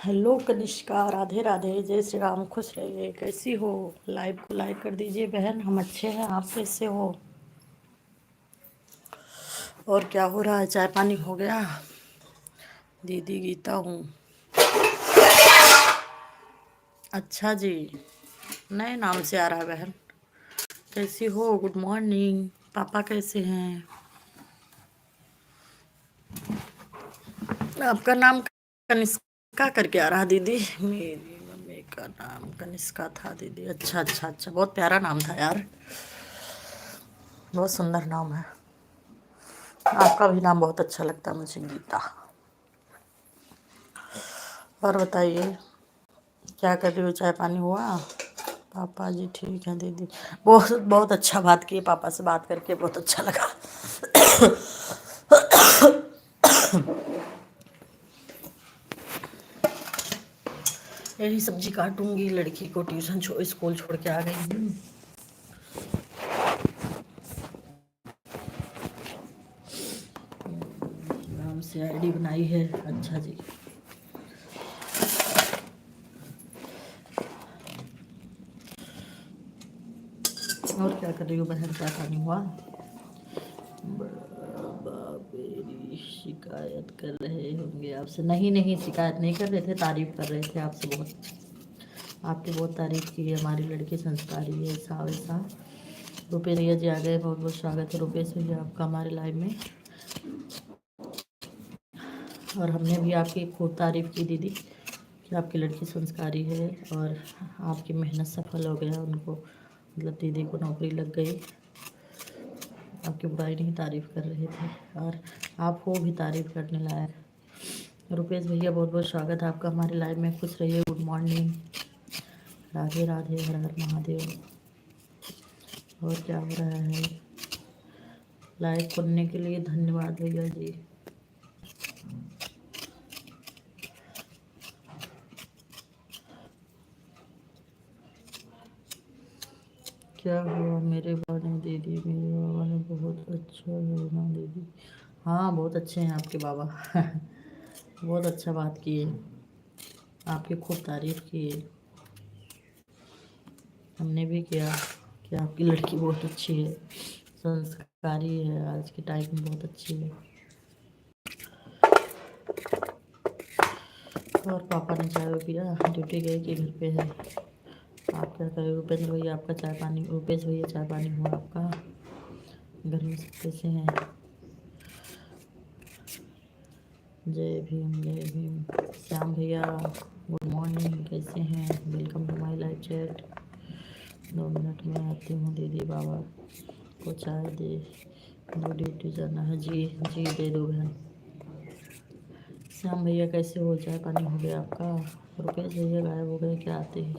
Hello Kanishka, Radhe Radhe, जय श्री राम। खुश रहिए। कैसी हो? लाइव को लाइक कर दीजिए बहन। हम अच्छे हैं, आप कैसे हो? और क्या हो रहा है? चाय पानी हो गया? दीदी गीता हूँ। अच्छा जी, नए नाम से आ रहा है बहन। कैसी हो? Good morning. पापा कैसे हैं? आपका नाम कनिष्का करके आ रहा है दीदी। मेरी मम्मी का नाम कनिष्का था दीदी। अच्छा अच्छा अच्छा, बहुत प्यारा नाम था यार, बहुत सुंदर नाम है। आपका भी नाम बहुत अच्छा लगता है मुझे, गीता। और बताइए, क्या कर रही हो? चाय पानी हुआ? पापा जी ठीक है दीदी। बहुत बहुत अच्छा बात की, पापा से बात करके बहुत अच्छा लगा। यही सब्जी काटूंगी, लड़की को ट्यूशन स्कूल छोड़ के आ गई हूँ। नाम से आईडी बनाई है। अच्छा जी। और क्या कर रही हो बहन? क्या पानी हुआ? मेरी शिकायत कर रहे होंगे आपसे। नहीं नहीं, शिकायत नहीं कर रहे थे, तारीफ कर रहे थे आपसे। बहुत आपकी बहुत तारीफ की है। हमारी लड़की संस्कारी है, ऐसा वैसा। रुपेश भैया जी आ गए, बहुत बहुत स्वागत है रुपेश भैया आपका हमारे लाइव में। और हमने भी आपकी खूब तारीफ की दीदी, कि आपकी लड़की संस्कारी है और आपकी मेहनत सफल हो गया। उनको मतलब दीदी को नौकरी लग गई। आपकी बुराई नहीं, तारीफ कर रहे थे और आप हो भी तारीफ करने लायक। रुपेश भैया बहुत बहुत स्वागत है आपका हमारे लाइव में। खुश रहिए। Good morning. राधे राधे, हर हर महादेव। और क्या हो रहा है? लाइव करने के लिए धन्यवाद भैया जी। क्या हुआ मेरे बाबा ने? दीदी मेरे बाबा ने बहुत अच्छा है ना दीदी? हाँ बहुत अच्छे हैं आपके बाबा। बहुत अच्छा बात किए, आपकी खूब तारीफ की। हमने भी किया कि आपकी लड़की बहुत अच्छी है, संस्कारी है, आज के टाइम में बहुत अच्छी है। और पापा ने चाय पिया? ड्यूटी गए कि घर पे है? आप क्या करें? रुपेश भैया आपका चाय पानी, रुपेश भैया चाय पानी हुआ आपका? घर में सब कैसे हैं? जय भीम जय भीम। श्याम भैया गुड मॉर्निंग, कैसे हैं? Welcome to my live chat. 2 minute में आती हूँ दीदी, बाबा को चाय दे दो, ड्यूटी जाना है। जी जी दे दो बहन। श्याम भैया कैसे हो? चाय पानी हो गया आपका? रुपेश भैया गायब हो गए क्या? आते ही।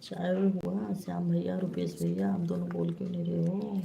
चाय हुआ? श्याम भैया रुपेश भैया आप दोनों बोल क्यों नहीं रहे हो?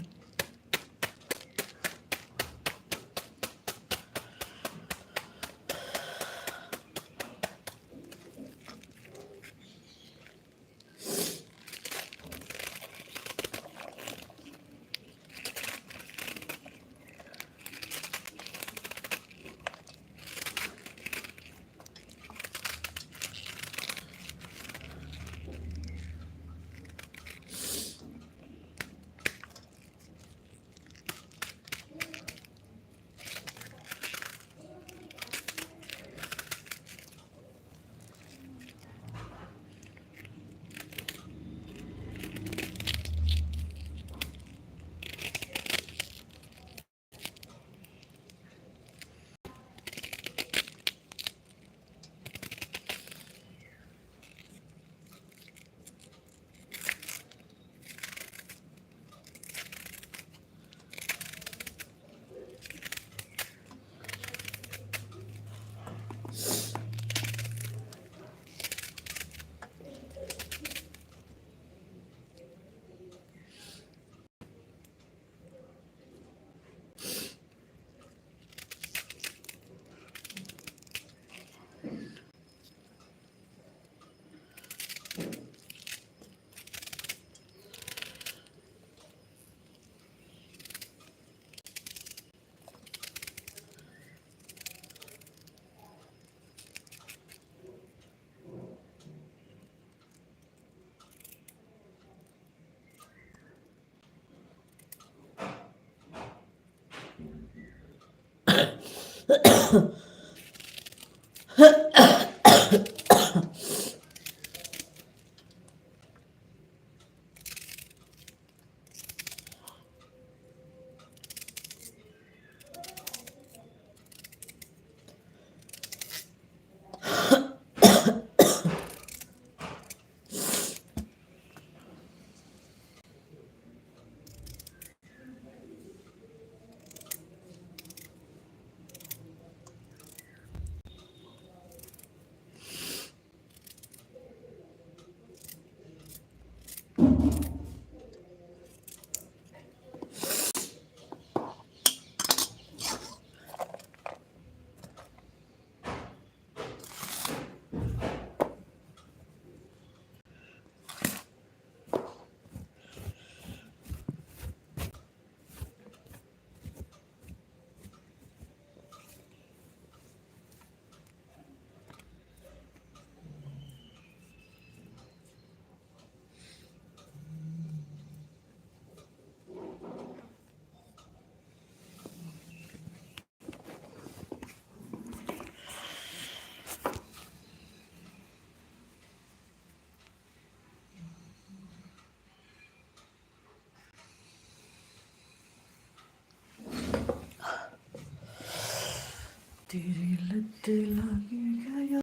तेरी लत लगी गया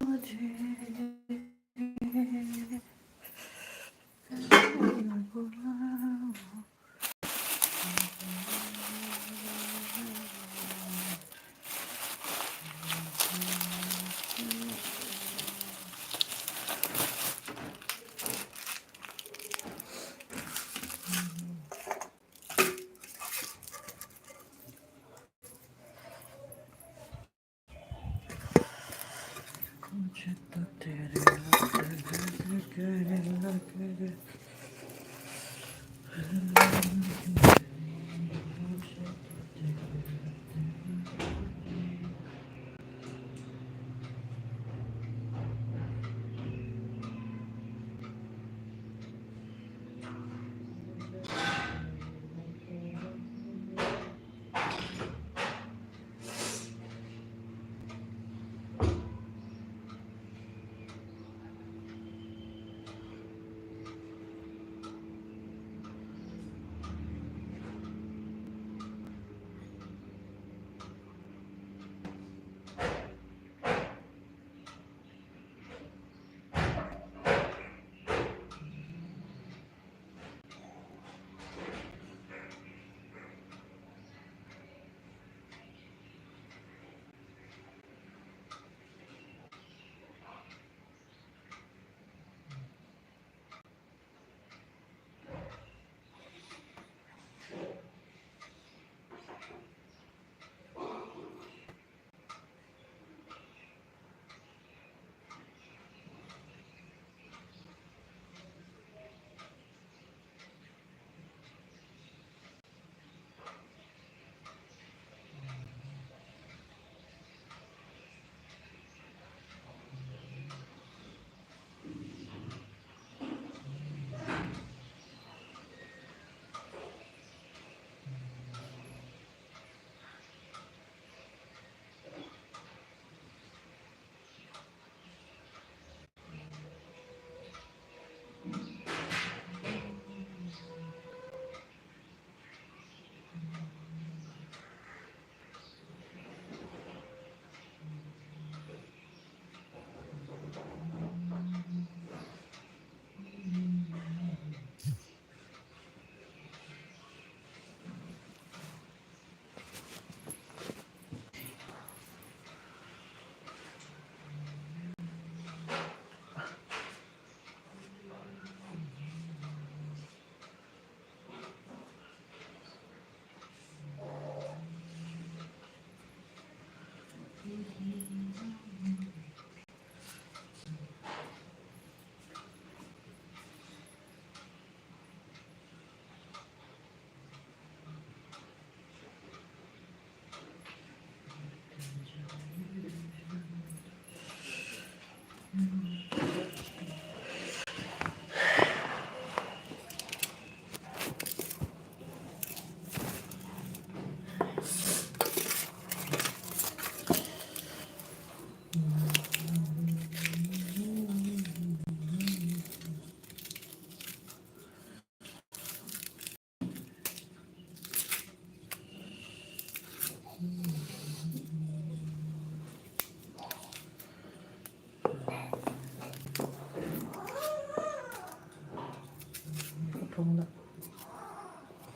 उठाऊंगा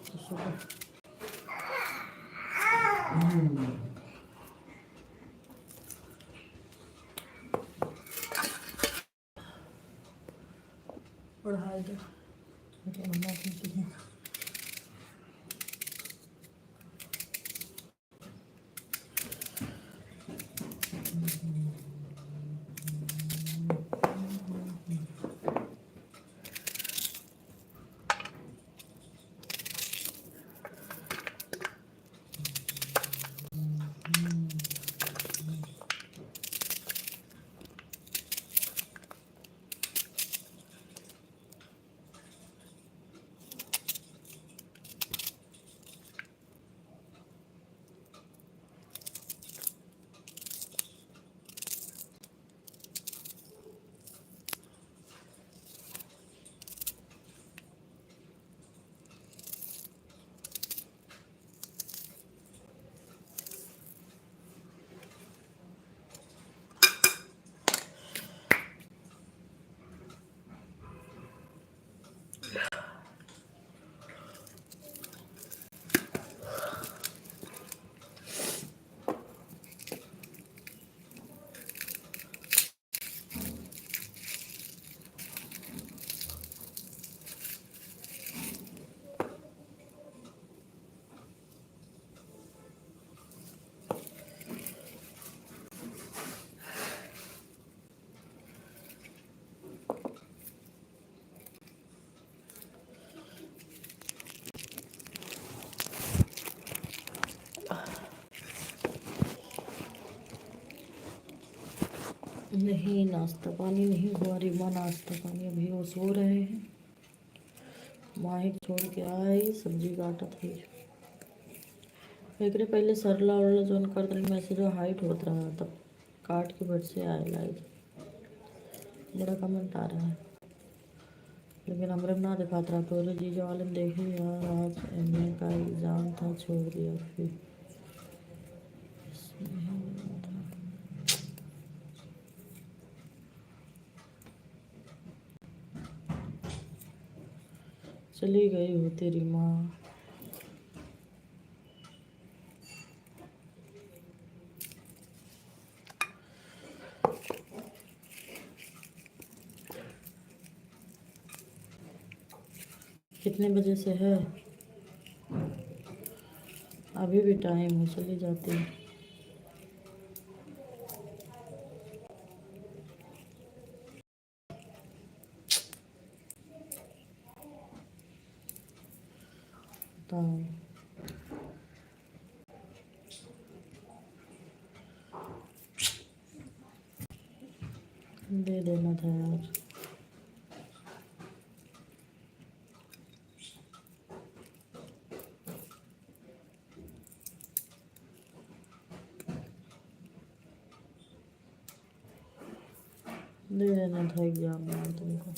तो सुबह। पढ़ाई दो नहीं, नाश्ता पानी नहीं हुआ। रिमा नाश्ता पानी अभी वो सो रहे हैं। माहिक छोड़ के आई, सब्जी काटा थी एक पहले सरला उरला जोन कर दिन मैसेज हाइट होत रहा, तब काट के बट से आए लाइक बड़ा कमेंट आ रहा है, लेकिन हमरे ना दिखाता रहा। तो जीजा वाले ने देखे यार, आज एमए का एग्ज़ाम था, छोड़ दिया फिर चली गई हो तेरी माँ। कितने बजे से है? अभी भी टाइम है, चली जाती है। दे देना था यार। दे देना था एग्जाम में तुमको।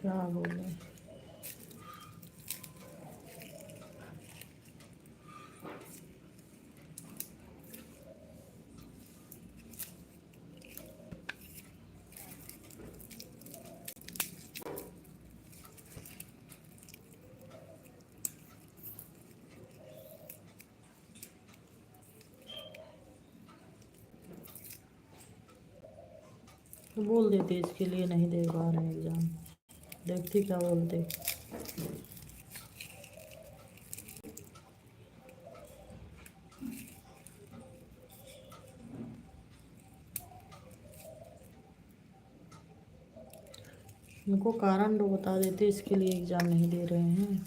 क्या बोले? तो बोल देते इसके लिए नहीं दे पा रहे हैं एग्ज़ाम, देखती क्या बोलते। उनको कारण तो बता देते इसके लिए एग्ज़ाम नहीं दे रहे हैं।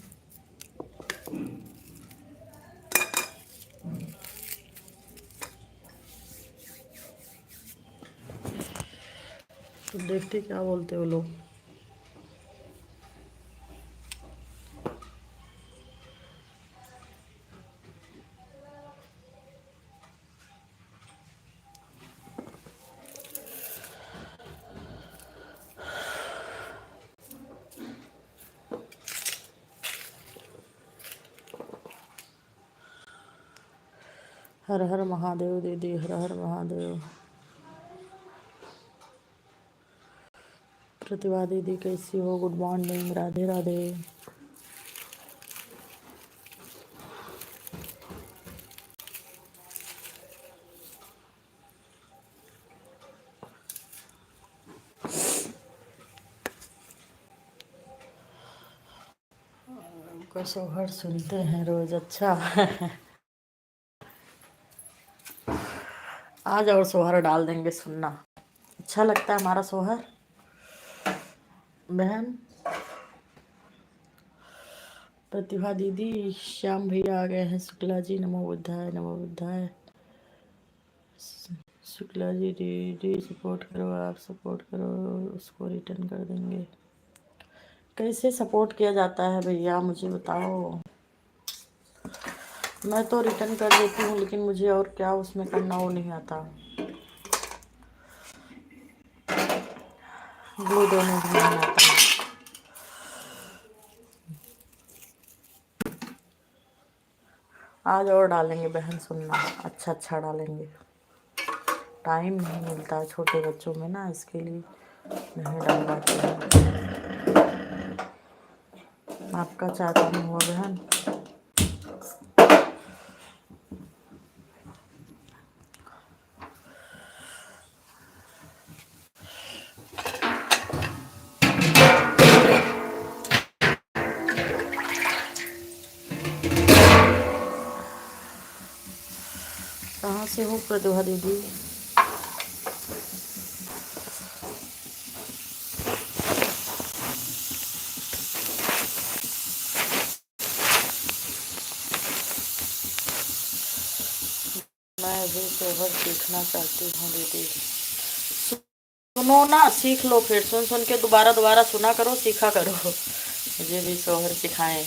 तो देखते क्या बोलते वो लोग। हर हर महादेव दीदी, हर हर महादेव। प्रतिभा दीदी कैसी हो? Good morning, Radhe Radhe. आपका सोहर सुनते हैं रोज, अच्छा। आज और सोहर डाल देंगे, सुनना अच्छा लगता है हमारा सोहर। बहन प्रतिभा दीदी, श्याम भैया आ गए हैं। शुक्ला जी, नमो बुद्धाय, नमो बुद्धाय। शुक्ला जी दीदी सपोर्ट करो, आप सपोर्ट करो, उसको रिटर्न कर देंगे। कैसे सपोर्ट किया जाता है भैया, मुझे बताओ। मैं तो रिटर्न कर देती हूँ, लेकिन मुझे और क्या उसमें करना वो नहीं आता। ग्लू देने भी नहीं आता। आज और डालेंगे बहन, सुनना अच्छा अच्छा डालेंगे। टाइम नहीं मिलता छोटे बच्चों में ना, इसके लिए नहीं डाल पाते हैं। आपका चाय पानी हुआ बहन? कहाँ से हो प्रतिभा दीदी? मैं भी सोहर सीखना चाहती हूँ दीदी। सुनो ना, सीख लो, फिर सुन सुन के दोबारा दोबारा सुना करो, सीखा करो। मुझे भी सोहर सिखाएं।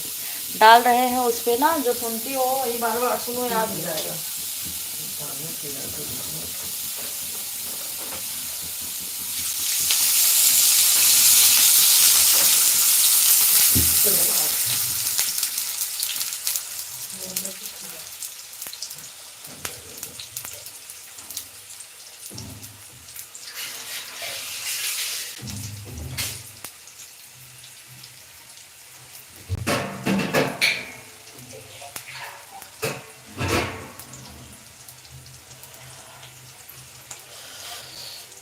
डाल रहे हैं उस पे ना, जो सुनती हो वही बार बार सुनो, याद हो जाएगा।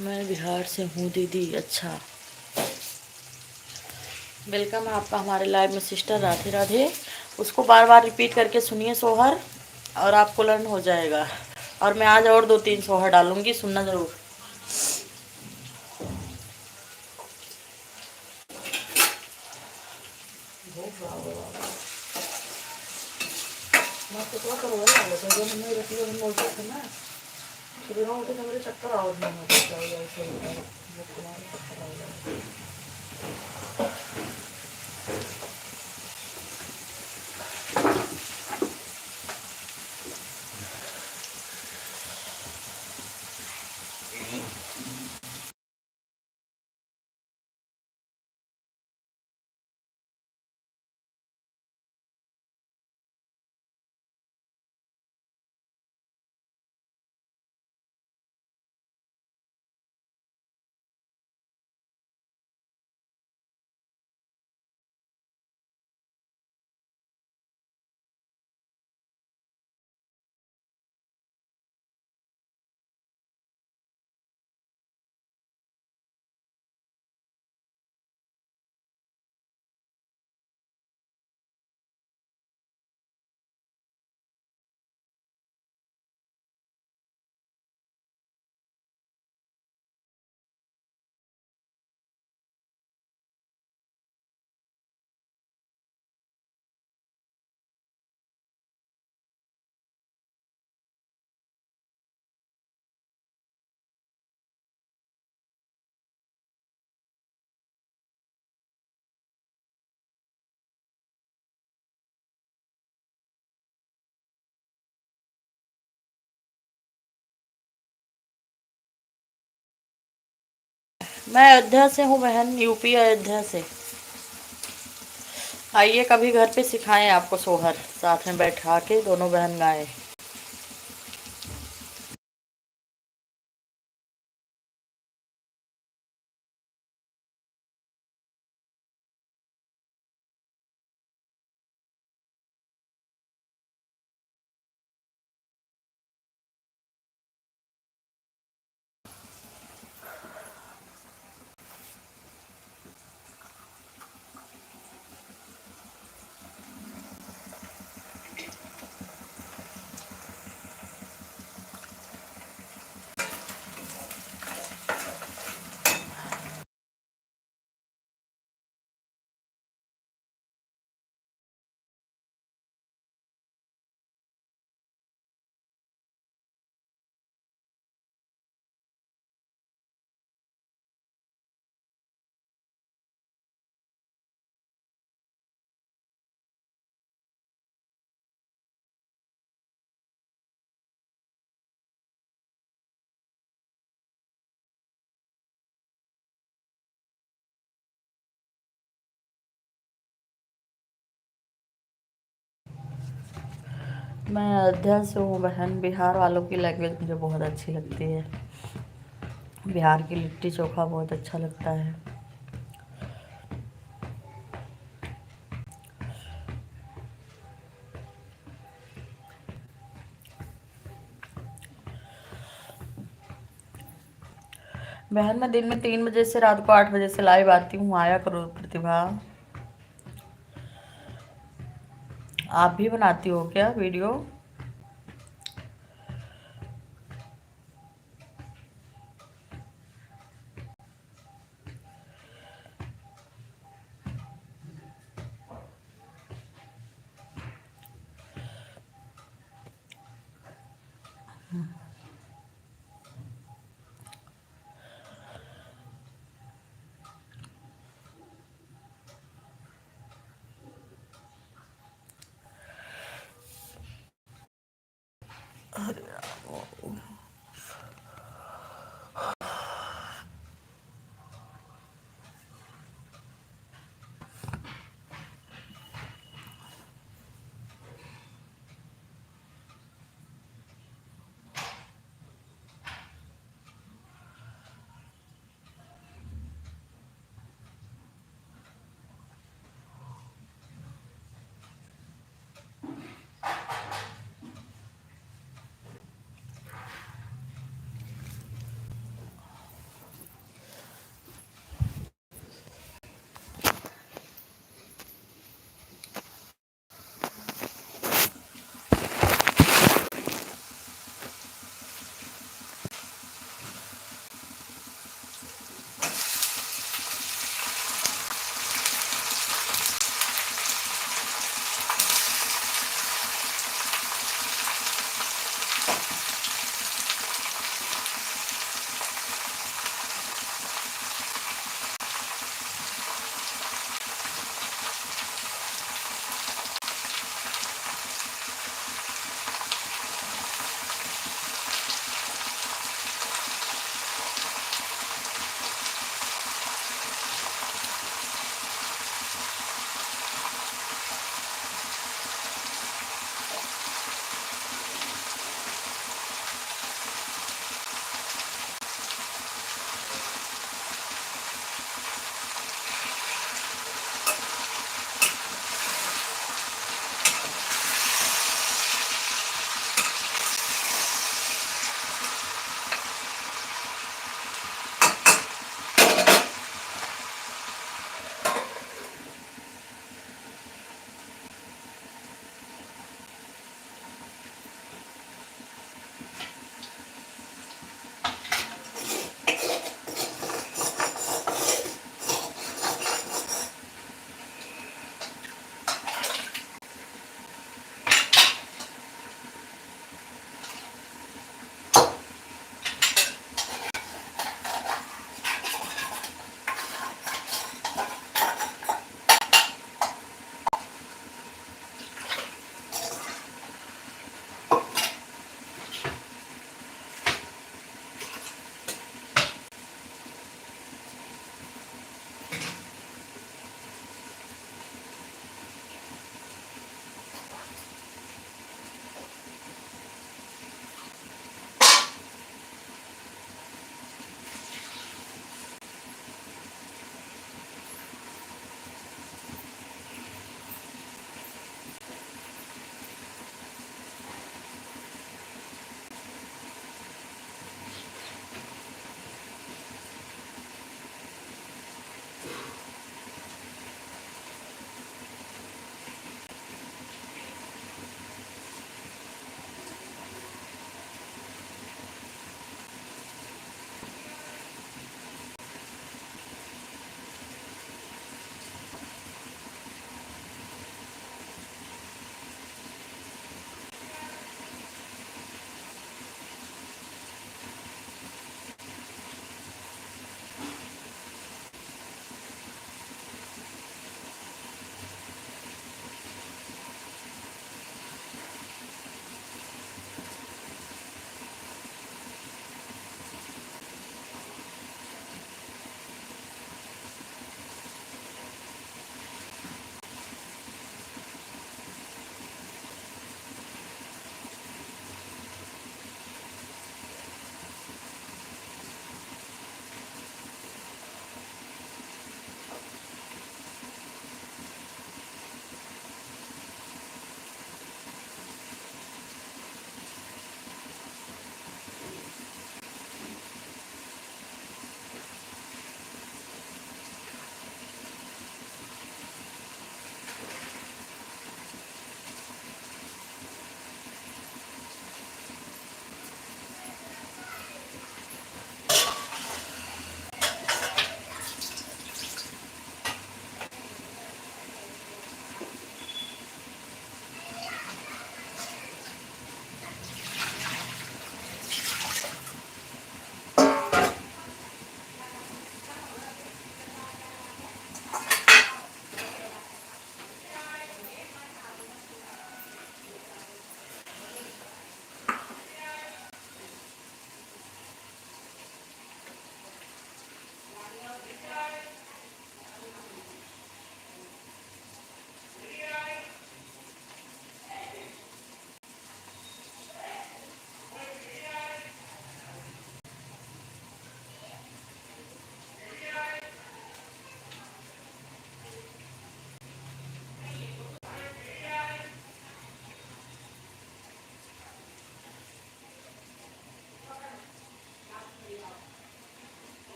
मैं बिहार से हूँ दीदी। अच्छा, वेलकम है आपका हमारे लाइव में सिस्टर, राधे राधे। उसको बार बार रिपीट करके सुनिए सोहर, और आपको लर्न हो जाएगा। और मैं आज और 2-3 सोहर डालूंगी, सुनना जरूर। चक्कर आओ मैं अयोध्या से हूँ बहन, यूपी अयोध्या से। आइए कभी घर पे सिखाएं आपको सोहर, साथ में बैठा के दोनों बहन गाएं। मैं अयोध्या से हूँ बहन। बिहार वालों की लैंग्वेज मुझे बहुत अच्छी लगती है। बिहार की लिट्टी चोखा बहुत अच्छा लगता है। बहन मैं दिन में 3 बजे से रात को 8 बजे से लाइव आती हूँ, आया करो प्रतिभा। आप भी बनाती हो क्या वीडियो?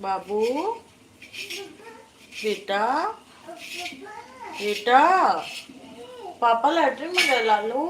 बाबू बेटा बेटा पापा लैटरिन में गए लालू